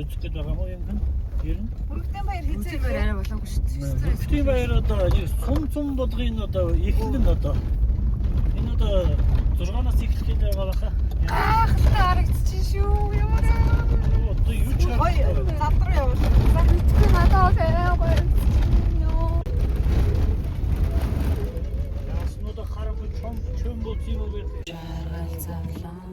үзэх гээд байгаа мó юм хэн? Ер нь Бүрэгдэн баяр хийцээ арай болоогүй шүү дээ. Бүрэгдийн баяр одоо нэг сум болгын одоо эхлэн одоо энэ одоо 6-наас эхлэх гээд байгаа баха. Гайхалтай харагдчих шүү. Ямар Одоо юу ч гоё задруу явуулсан. мэдгүй надад гоё. яснууд харахгүй чом бол юм уу гэх. Жаргал завлаа.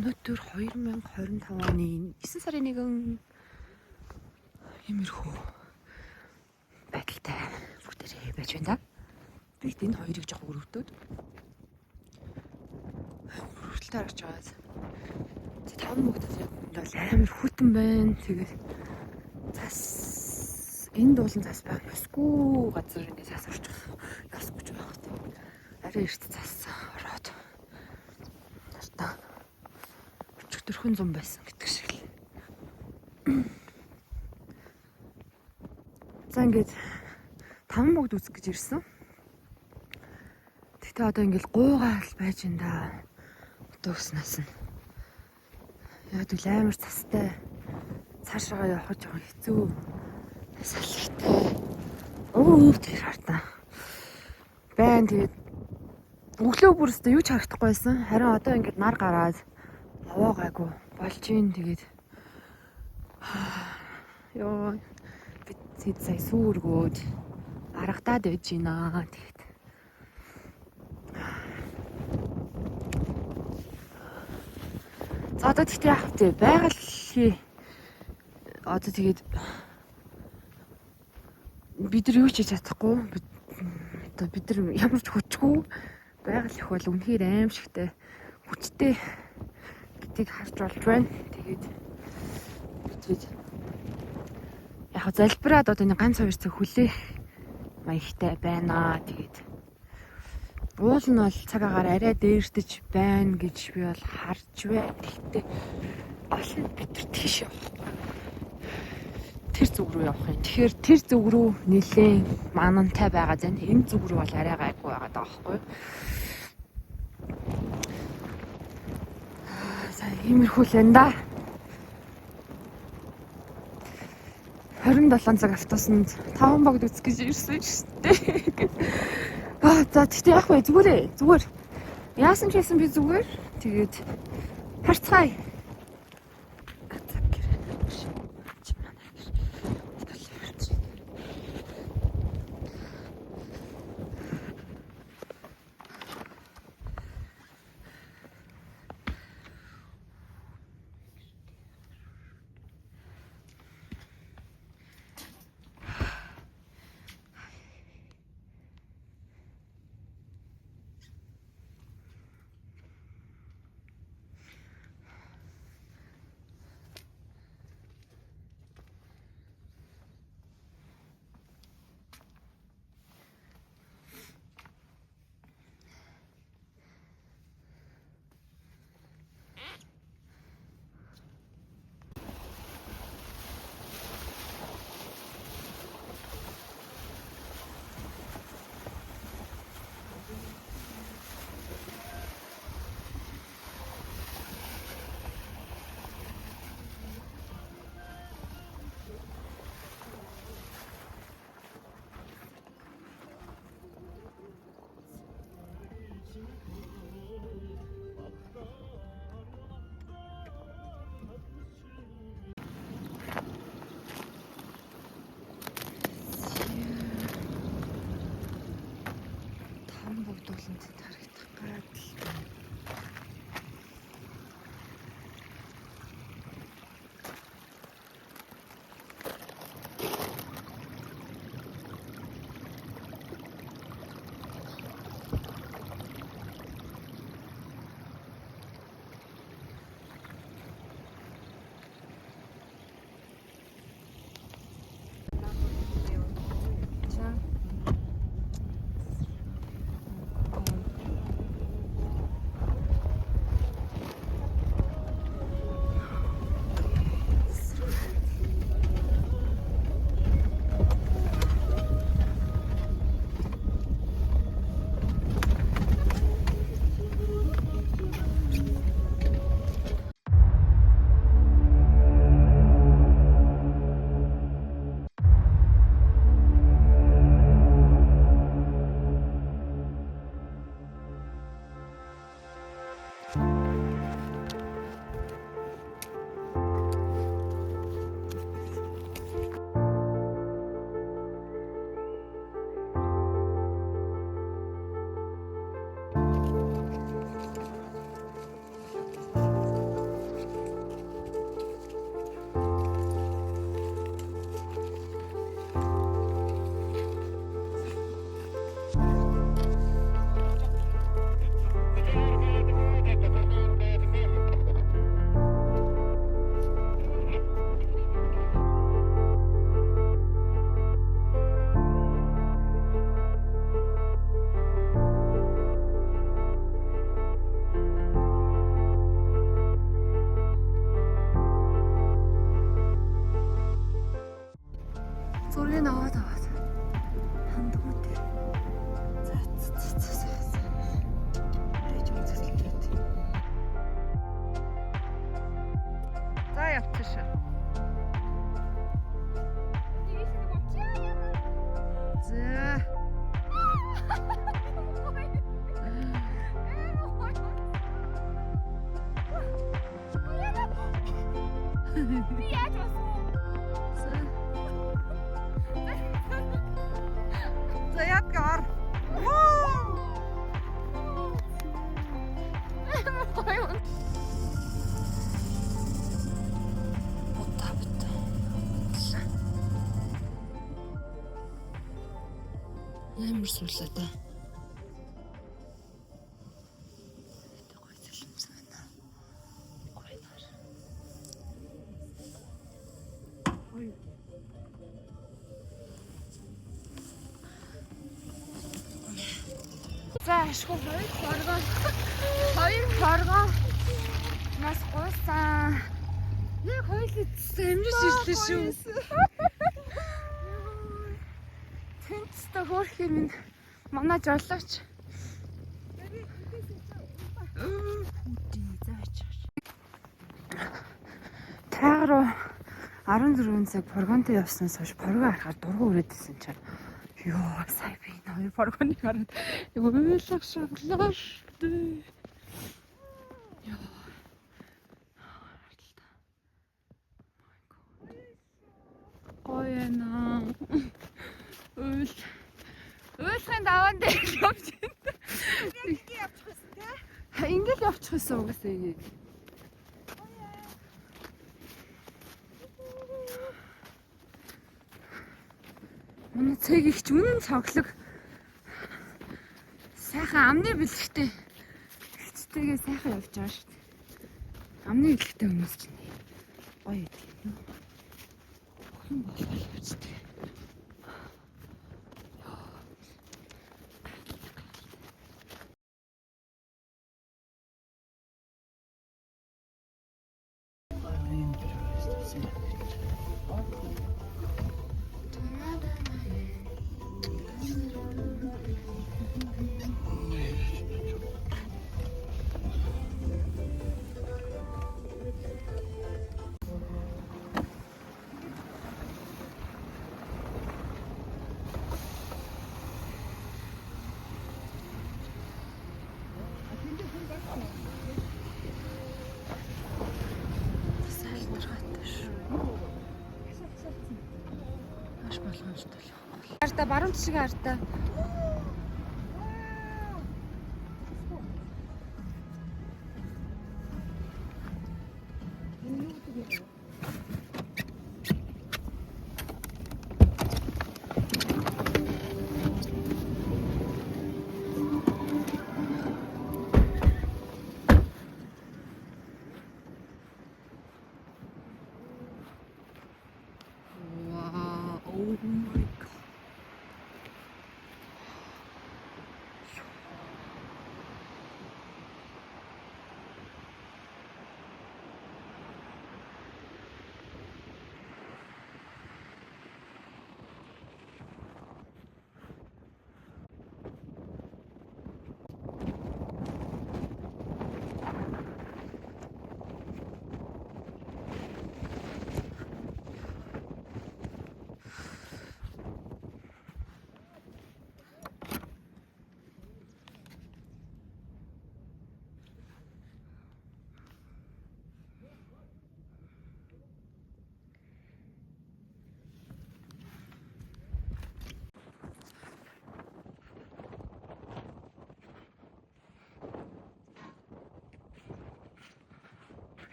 Өнөөдөр 2025 оны 9 сарын 1 иймэрхүү байдалтай бүгдээрээ байж байна да. Би энэ хоёрыг жоох өрөвдөд. Өрөвдөлтөөр гарч байгаа. Таван бүгд бол амар хүтэн байна. Тэгээд цас энэ дуулан цас байх ёсгүй газар ингэ цас орчих. Ёсгүй ч байх тийм. Арай эрт цас ороод. Нартаа төрхөн зам байсан гэдэг шиг л. За ингээд таван бүгд үзэх гэж ирсэн. Тэгтээ одоо ингээд гуугаал байж энэ да. Одоо өснөөс нь. Яг л амар цастай. Цаашаа явах жоохон хэцүү. Салхитай. Оо тэр хартаа. Байн тэгээд өглөө бүрстээ юу ч харагдахгүй байсан. Харин одоо ингээд нар гараад аваа гайгүй болж ийн тэгээд ёо бид сая сүргүүд аргадаад байж гинэ тэгээд за одоо тэгтээ яах вэ байгаль одоо тэгээд бид нар юу ч хийж чадахгүй одоо бид нар ямар ч хүчгүй байгаль их бол үнэхээр аимшигтай хүчтэй гэдгийг харж болж байна. Тэгээд яг залбираад одоо нэг ганц хоёр цаг хүлээх маягтай байна. Тэгээд уул нь бол цаг агаар арай дээрдэж байна гэж би бол харж байна. Гэхдээ олон бид нар тийш явахгүй. Тэр зүг рүү явах юм. Тэгэхээр тэр зүг рүү нэлээд манантай байгаа зэн. Энэ зүг рүү бол арай гайгүй байгаа даа байхгүй юу? Иймэрхүү л энэ да. 27 цаг автобусанд 5 богд үзэх гэж ирсэн шүү дээ. За тэгтээ яах вэ? Зүгээр. Яасан ч байсан би зүгээр. Тэгээд харцгаая. Ам бүгдүүлэнцэд харагдах гадал. Зургийг аваад аваад. Хандгуу дээр. За. Ээж үзэлгээд. За явчих. За. Би яаж басна? За ядгаар. Ямар суулаа та. Гой зэлэмсэн байна. Гойноор. Ой. За ашгүй хоёр хоргоо нас гуйсан. Яг хоёул идсэн амжиж ирлээ шүү. Тэнцтэй хөөрхөр минь манай жолооч. Тааруу 14 цаг прогонтой явснаас хойш поргоо харахаар дургу өрөөдсөн чинь ёо сая би энэ хоёр поргоныг хараад уйлах шаглаа штэ. Ёо. Гоёна. Уйлахын даваан дээр явж байна. Ингэ явчихсан те. Ингээл явчихсан угаасаа ингэ. Манай цэг ихч үнэн цоглог. Сайхан амны бэлэгтэй. Ихчтэйгээ сайхан явж байгаа шүү дээ. Амны бэлэгтэй хүмүүс чинь гоё юм. Охин болол явцдаг. Арта баруун тишгээ арта.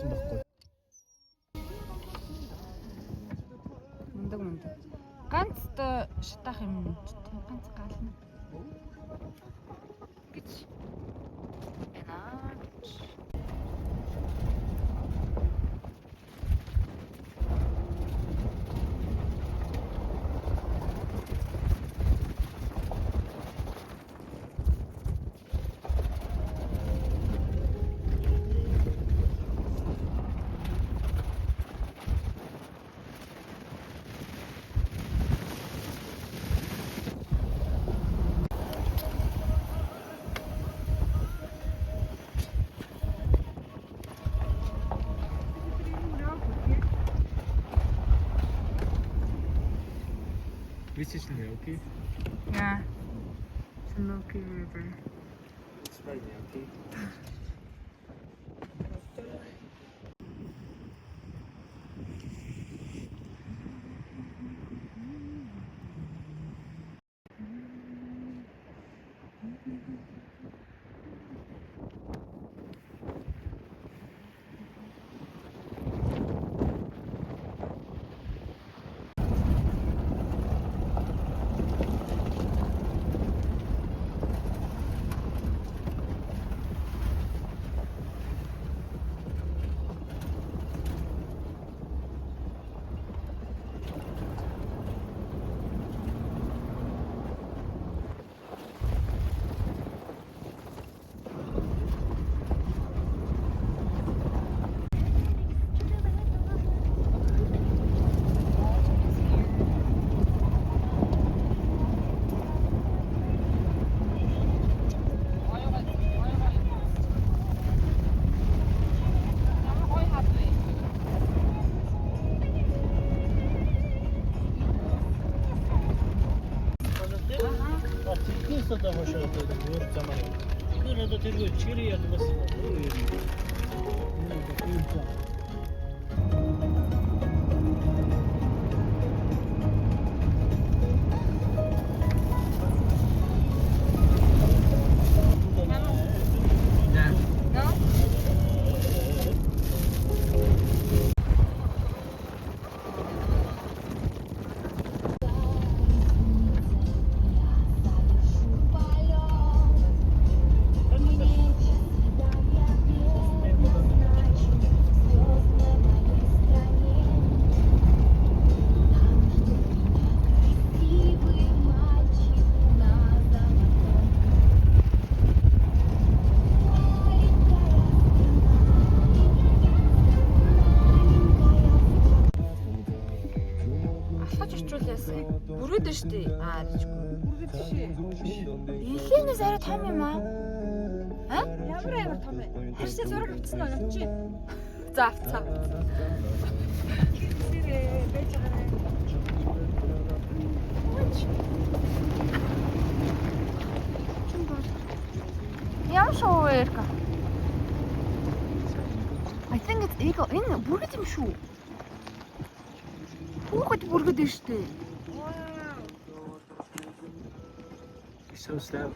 байсан байхгүй. Мундаг. Ганц та шатах юм. Ганц гална. Гэж. Яна. Widzisz mnie, okej? Ja. Smoky River. Trzymaj mnie, okej? Тільки того, що говорить самоліт. Ну, треба тільки чирі, я тебе сила. Ну, такий план. Бүргэд нь штэ. Бүргэд шээ. Илэнээс арай том юм аа. Ямар амар том бэ? Харшаа зураг авчихсан уу юм чи? За авцгаа. Хэрэг байж байгаа. Ямар шоу эрка? I think it's eagle. Энэ бүргэд юм шүү. Хүүхэд бүргэд нь штэ. So slow.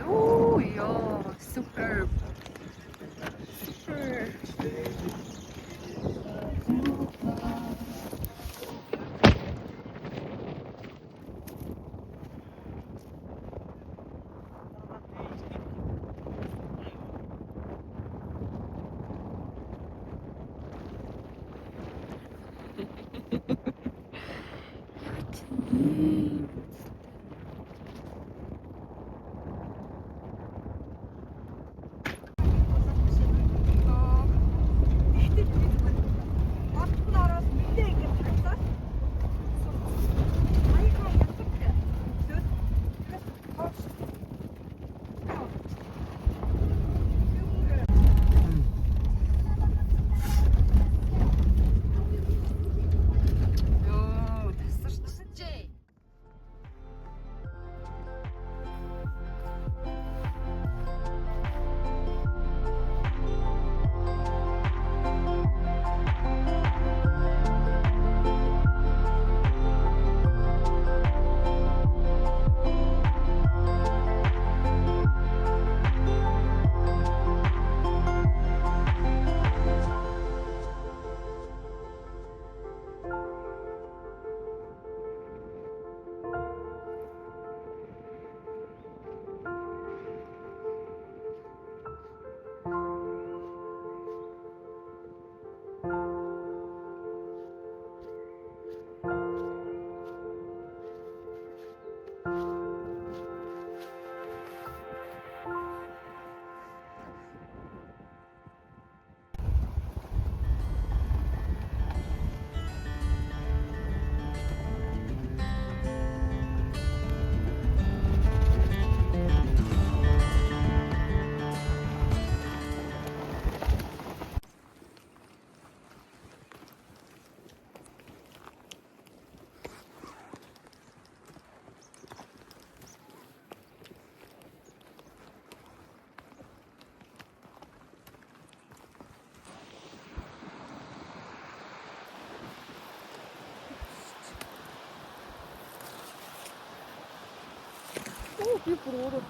Oh, yeah, superb. Super. Оо би бүр өөрөө.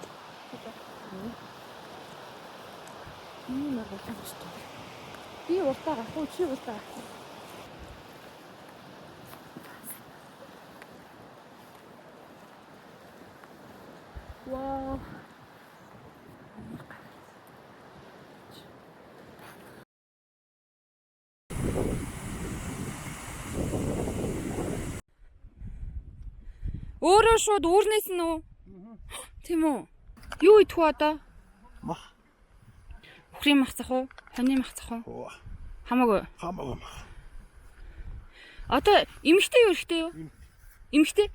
Нар болчихсон шүү дээ. Би уртаа гарах уу чи уртаа гарах уу? Вау. Өөрөө шууд үүрнээс нь үү? Тийм үү? Юу идэх вэ одоо? Мах. Бүхрийн мах цах уу? Таны мах цах уу? Хамаагүй. Хамаагүй. Одоо эмэгтэй юу эрэгтэй юу? Эмэгтэй?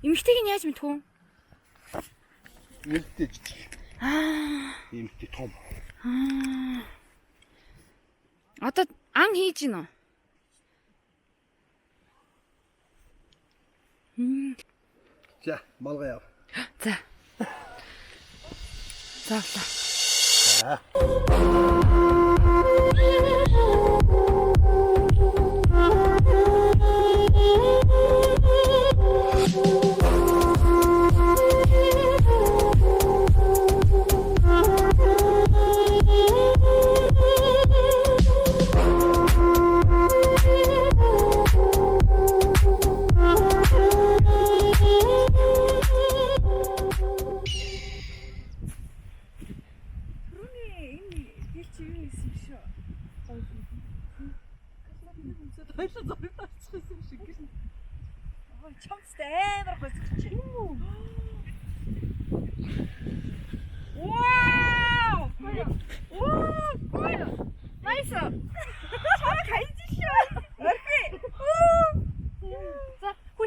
Эмэгтэйг нь яаж мэдэх вэ? Эмэгтэй жижиг. Эмэгтэй том. Одоо ан хийж гинэ. За, малгай яв. За. Заавлаа. За.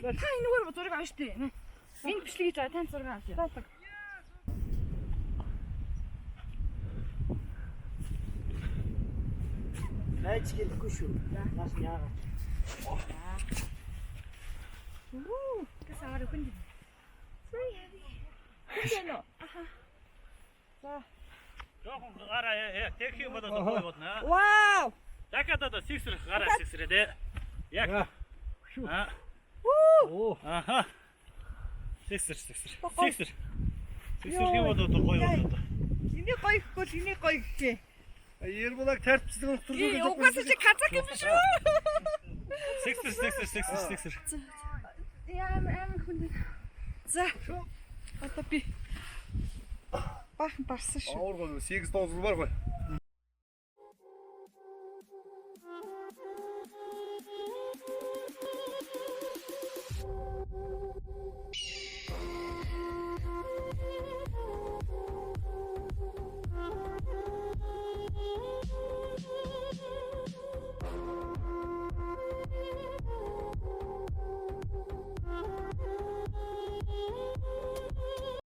Та энэгээр зураг авах штэ. Энэ бичлэг хийж байгаа тань зураг авъя. Найз гэлэхгүй шүү. Наас яагаад. Касаар хүнд. Хүнэнэ. За. Жохон гараа тех юм бодоод байна. Вау! Дахиад сиксэр гараа сиксрээ дээ. Яг. Оо. Аха. Сиксэр. Сиксэр юм бодоод гоё болоо. Энийг гоё гэхгүй л энийг гоё гэхээ. Ерболаг тарцсан Ий угаасаа чи казак юм шүү. Сиксэр. Яам хүнд. За. Одоо би баахан барсан шүү. Аварга 6 дозл бар гоё.